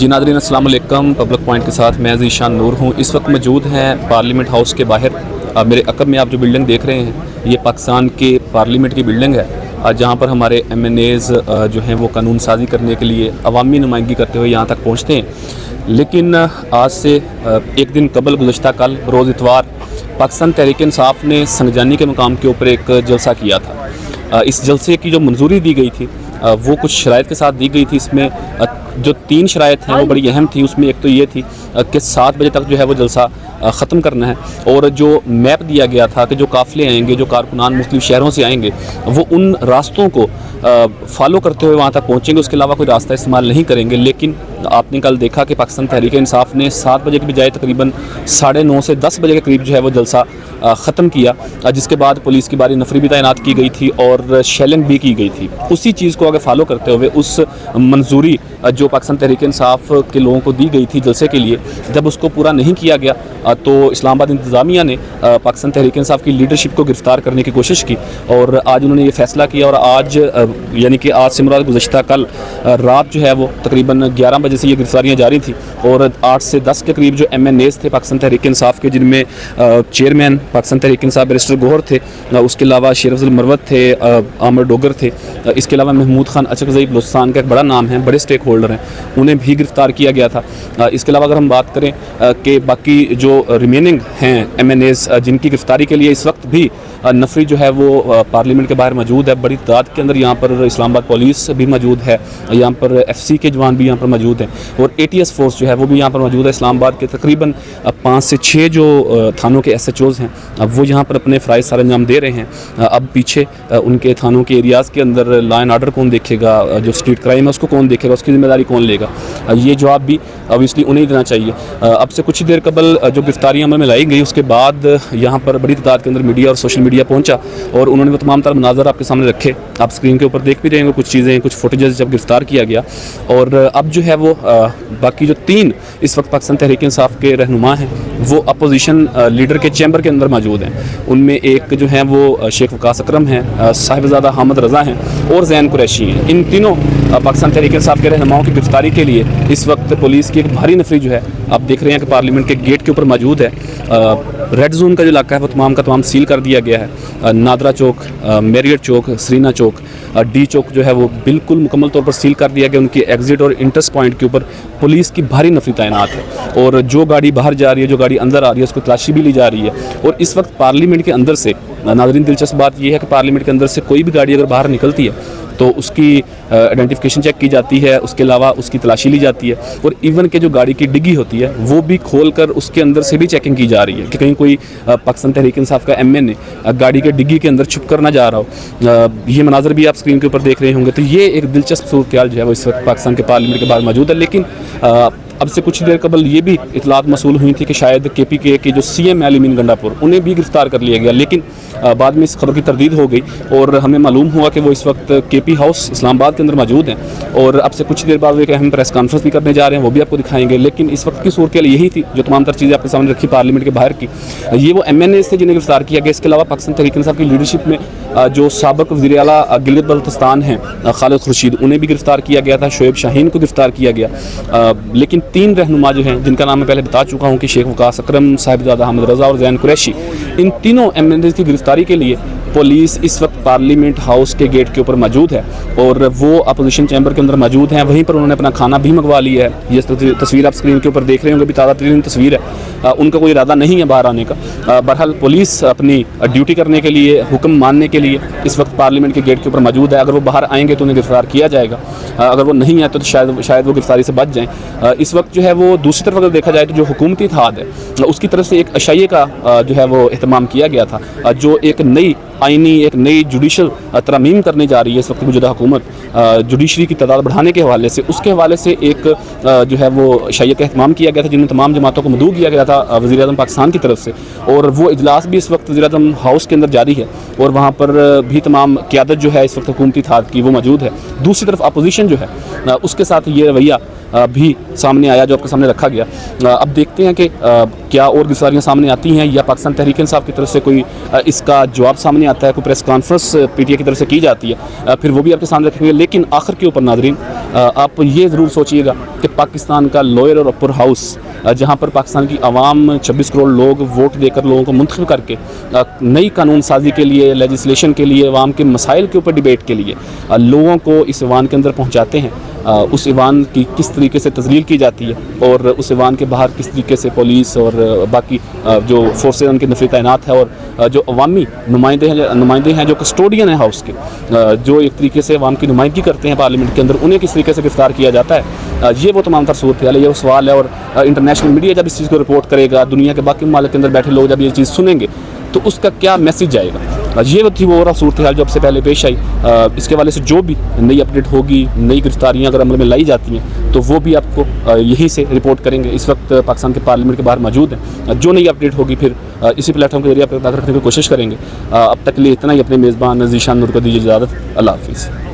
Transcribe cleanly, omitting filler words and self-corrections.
जी नाज़रीन अस्सलाम वालेकुम। पब्लिक पॉइंट के साथ मैं ज़ीशान नूर हूँ। इस वक्त मौजूद हैं पार्लियामेंट हाउस के बाहर। मेरे अकब में आप जो बिल्डिंग देख रहे हैं ये पाकिस्तान के पार्लियामेंट की बिल्डिंग है, जहाँ पर हमारे MNAs जो हैं वो कानून साजी करने के लिए अवामी नुमाइंदगी करते हुए यहाँ तक पहुँचते हैं। लेकिन आज से एक दिन कबल गुज़श्ता कल रोज़ इतवार पाकिस्तान तहरीक इंसाफ ने संगजानी के मुकाम के ऊपर एक जलसा किया था। इस जलसे की जो मंजूरी दी गई थी वो कुछ शराइत के साथ दी गई थी। इसमें जो 3 शराइत हैं वो बड़ी अहम थी। उसमें एक तो ये थी कि 7 बजे तक जो है वो जलसा ख़त्म करना है, और जो मैप दिया गया था कि जो काफ़िले आएंगे, जो कारकुनान मुख्तलिफ शहरों से आएंगे, वो उन रास्तों को फॉलो करते हुए वहाँ तक पहुँचेंगे, उसके अलावा कोई रास्ता इस्तेमाल नहीं करेंगे। लेकिन आपने कल देखा कि पाकिस्तान तहरीक इंसाफ ने 7 बजे के बजाय तकरीबन 9:30 से 10 बजे के करीब जो है वो जलसा ख़त्म किया, जिसके बाद पुलिस की बारी नफरी भी तैनात की गई थी और शेलिंग भी की गई थी। उसी चीज़ को आगे फॉलो करते हुए उस मंजूरी जो पाकिस्तान तहरीक इंसाफ के लोगों को दी गई थी जलसे के लिए, जब उसको पूरा नहीं किया गया तो इस्लामाबाद इंतज़ामिया ने पाकिस्तान तहरीक इंसाफ की लीडरशिप को गिरफ़्तार करने की कोशिश की, और आज उन्होंने ये फ़ैसला किया। और आज यानी कि आज से मुराद गुज़श्ता कल रात जो है वो तकरीबन 11 बजे से ये गिरफ्तारियाँ जारी थी, और 8 से 10 के करीब जो MNAs थे पाकिस्तान तहरीक इंसाफ के, जिनमें चेयरमैन पाकिस्तान तहरीक इंसाफ बैरिस्टर गोहर थे, उसके अलावा शेर अफजल मरवत थे, आमिर डोगर थे, इसके अलावा महमूद खान अचकज़ई बलूचिस्तान का एक बड़ा नाम है, बड़े स्टेक होल्डर हैं, उन्हें भी गिरफ़्तार किया गया था। इसके अलावा अगर हम बात करें कि बाकी जो रिमेनिंग हैं MNAs जिनकी गिरफ़्तारी के लिए इस वक्त भी नफरी जो है वो पार्लियामेंट के बाहर मौजूद है, बड़ी तादाद के अंदर यहाँ पर इस्लामाबाद पुलिस भी मौजूद है, यहाँ पर FC के जवान भी यहाँ पर मौजूद हैं, और ATS फोर्स जो है वो भी यहाँ पर मौजूद है। इस्लामाबाद के तकरीबन 5 से 6 जो थानों के SHOs हैं वो यहाँ पर अपने फ़राइज़ सर अंजाम दे रहे हैं। अब पीछे उनके थानों के एरियाज़ के अंदर लॉ एंड ऑर्डर कौन देखेगा, जो स्ट्रीट क्राइम है उसको कौन देखेगा, उसकी ज़िम्मेदारी कौन लेगा, ये जवाब भी ऑब्वियसली उन्हें ही देना चाहिए। अब से कुछ ही देर कबल जो गिरफ्तारियाँ अमल में लाई गई, उसके बाद यहाँ पर बड़ी तादाद के अंदर मीडिया और सोशल मीडिया पहुँचा, और उन्होंने वो तमाम तरह मनाज़र आपके सामने रखे। आप स्क्रीन के ऊपर देख भी रहे होंगे कुछ चीज़ें, कुछ फुटेजेस जब गिरफ़्तार किया गया। और अब जो है वो बाकी जो 3 इस वक्त पाकिस्तान तहरीक इंसाफ के रहनुमा हैं वो अपोजिशन लीडर के चैम्बर के अंदर मौजूद हैं। उनमें एक जो है वो शेख वकास अकरम हैं, साहिबजादा हामिद रज़ा हैं और ज़ैन कुरैशी हैं। इन तीनों पाकिस्तान तहरीक इंसाफ के रहनुमाओं की गिरफ्तारी के लिए इस वक्त पुलिस की एक भारी नफरी जो है आप देख रहे हैं कि पार्लियामेंट के गेट के ऊपर मौजूद है। रेड जोन का जो इलाका है वो तमाम का तमाम सील कर दिया गया है। नादरा चौक, मेरियट चौक, सरीना चौक, D चौक जो है वो बिल्कुल मुकम्मल तौर पर सील कर दिया गया। उनकी एग्ज़िट और इंटर्स पॉइंट के ऊपर पुलिस की भारी नफरी तैनात है, और जो गाड़ी बाहर जा रही है, जो गाड़ी अंदर आ रही है, उसको तलाशी भी ली जा रही है। और इस वक्त पार्लियामेंट के अंदर से नाज़रीन दिलचस्प बात यह है कि पार्लियामेंट के अंदर से कोई भी गाड़ी अगर बाहर निकलती है तो उसकी आइडेंटिफिकेशन चेक की जाती है, उसके अलावा उसकी तलाशी ली जाती है, और इवन के जो गाड़ी की डिग्गी होती है वो भी खोल कर उसके अंदर से भी चेकिंग की जा रही है कि कहीं कोई पाकिस्तान तहरीक इंसाफ का MNA गाड़ी के डिग्गी के अंदर छुप कर ना जा रहा हो। ये मनाजर भी आप स्क्रीन के ऊपर देख रहे होंगे। तो ये एक दिलचस्प सूरत जो है वो इस वक्त पाकिस्तान के पार्लियामेंट के बाहर मौजूद है। लेकिन अब से कुछ देर कबल ये भी इतलात मसूल हुई थी कि शायद KPK के जो CM अमीन गंडापुर उन्हें भी गिरफ़्तार कर लिया गया, लेकिन बाद में इस खबर की तरदीद हो गई और हमें मालूम हुआ कि वो इस वक्त KP हाउस इस्लामाबाद के अंदर मौजूद हैं, और अब से कुछ देर बाद वो एक अहम प्रेस कॉन्फ्रेंस भी करने जा रहे हैं, वो भी आपको दिखाएंगे। लेकिन इस वक्त की सूरत यही थी जो तमाम तर चीज़ें आपके सामने रखी पार्लियामेंट के बाहर की। ये वो MNAs थे जिन्हें गिरफ़्तार किया गया। इसके अलावा पाकिस्तान तहरीक इंसाफ की लीडरशिप में जो साबिक़ वज़ीर आला गिलगित बल्तिस्तान हैं खालिद खुर्शीद, उन्हें भी गिरफ़्तार किया गया था। शोएब शाहीन को गिरफ़्तार किया गया। लेकिन 3 रहनुमा जो हैं जिनका नाम मैं पहले बता चुका हूँ कि शेख वकास अकरम, साहिबजादा हामिद रज़ा और ज़ैन कुरैशी, इन तीनों MNAs की गिरफ़्तारी के लिए पुलिस इस वक्त पार्लियामेंट हाउस के गेट के ऊपर मौजूद है, और वो अपोजिशन चैम्बर के अंदर मौजूद हैं। वहीं पर उन्होंने अपना खाना भी मंगवा लिया है। ये तस्वीर आप स्क्रीन के ऊपर देख रहे होंगे, भी ताज़ा तरीन तस्वीर है। उनका कोई इरादा नहीं है बाहर आने का। बहरहाल पुलिस अपनी ड्यूटी करने के लिए, हुक्म मानने के लिए इस वक्त पार्लियामेंट के गेट के ऊपर मौजूद है। अगर वो बाहर आएंगे तो उन्हें गिरफ़्तार किया जाएगा, अगर वो नहीं आए तो शायद वो गिरफ़्तारी से बच जाएँ। इस वक्त जो है वो दूसरी तरफ अगर देखा जाए तो जो हुकूमती इत्तेहाद है उसकी तरफ से एक अशाइये का जो है वो एहतमाम किया गया था, जो एक नई आईनी, एक नई जुडिशल तरमीम करने जा रही है इस वक्त मौजूदा हुकूमत, जुडिशरी की तादाद बढ़ाने के हवाले से। उसके हवाले से एक जो है वो शैया का एहतमाम किया गया था, जिनमें तमाम जमातों को मदऊ किया गया था वज़ीर आज़म पाकिस्तान की तरफ से, और वो इजलास भी इस वक्त वज़ीर आज़म हाउस के अंदर जारी है, और वहाँ पर भी तमाम क़यादत जो है इस वक्त हुकूमती इत्तेहाद की वो मौजूद है। दूसरी तरफ अपोजिशन जो है उसके साथ ये रवैया भी सामने आया जो आपके सामने रखा गया। अब देखते हैं कि क्या और गिरफ्तारियाँ सामने आती हैं या पाकिस्तान तहरीक इंसाफ की तरफ से कोई इसका जवाब सामने आता है, कोई प्रेस कॉन्फ्रेंस पीटीआई की तरफ से की जाती है, फिर वो भी आपके सामने रखेंगे। लेकिन आखिर के ऊपर नाज़रीन आप ये ज़रूर सोचिएगा कि पाकिस्तान का लोअर और अपर हाउस, जहाँ पर पाकिस्तान की आवाम 26 करोड़ लोग वोट देकर लोगों को मुंतखब करके नई कानून साजी के लिए, लेजिस्लेशन के लिए, अवाम के मसाइल के ऊपर डिबेट के लिए लोगों को इस ईवान के अंदर पहुँचाते हैं, उस ईवान की किस तरीके से तज़लील की जाती है और उस ईवान के बाहर किस तरीके से पुलिस और बाकी जो फोर्सेज उनकी नफरी तैनात है, और जो अवामी नुमाइंदे हैं जो कस्टोडियन हैं हाउस के, जो एक तरीके से अवाम की नुमाइंदगी करते हैं पार्लियामेंट के अंदर, उन्हें किस तरीके से गिरफ्तार किया जाता है। ये वो तमाम तर सूरत है, ये वो सवाल है। और इंटरनेशनल मीडिया जब इस चीज़ को रिपोर्ट करेगा, दुनिया के बाकी ममालिक के अंदर बैठे लोग जब ये चीज़ सुनेंगे तो उसका क्या मैसेज जाएगा। ये थी वो और सूरत हाल जो आपसे पहले पेश आई। इसके वाले से जो भी नई अपडेट होगी, नई गिरफ्तारियाँ अगर अमल में लाई जाती हैं तो वो भी आपको यहीं से रिपोर्ट करेंगे। इस वक्त पाकिस्तान के पार्लियामेंट के बाहर मौजूद हैं। जो नई अपडेट होगी फिर इसी प्लेटफॉर्म के जरिए आप तक रखने की कोशिश करेंगे। अब तक के लिए इतना ही। अपने मेज़बान ज़ीशान नूर को दीजिए इजाज़त। अल्लाह हाफ़िज़।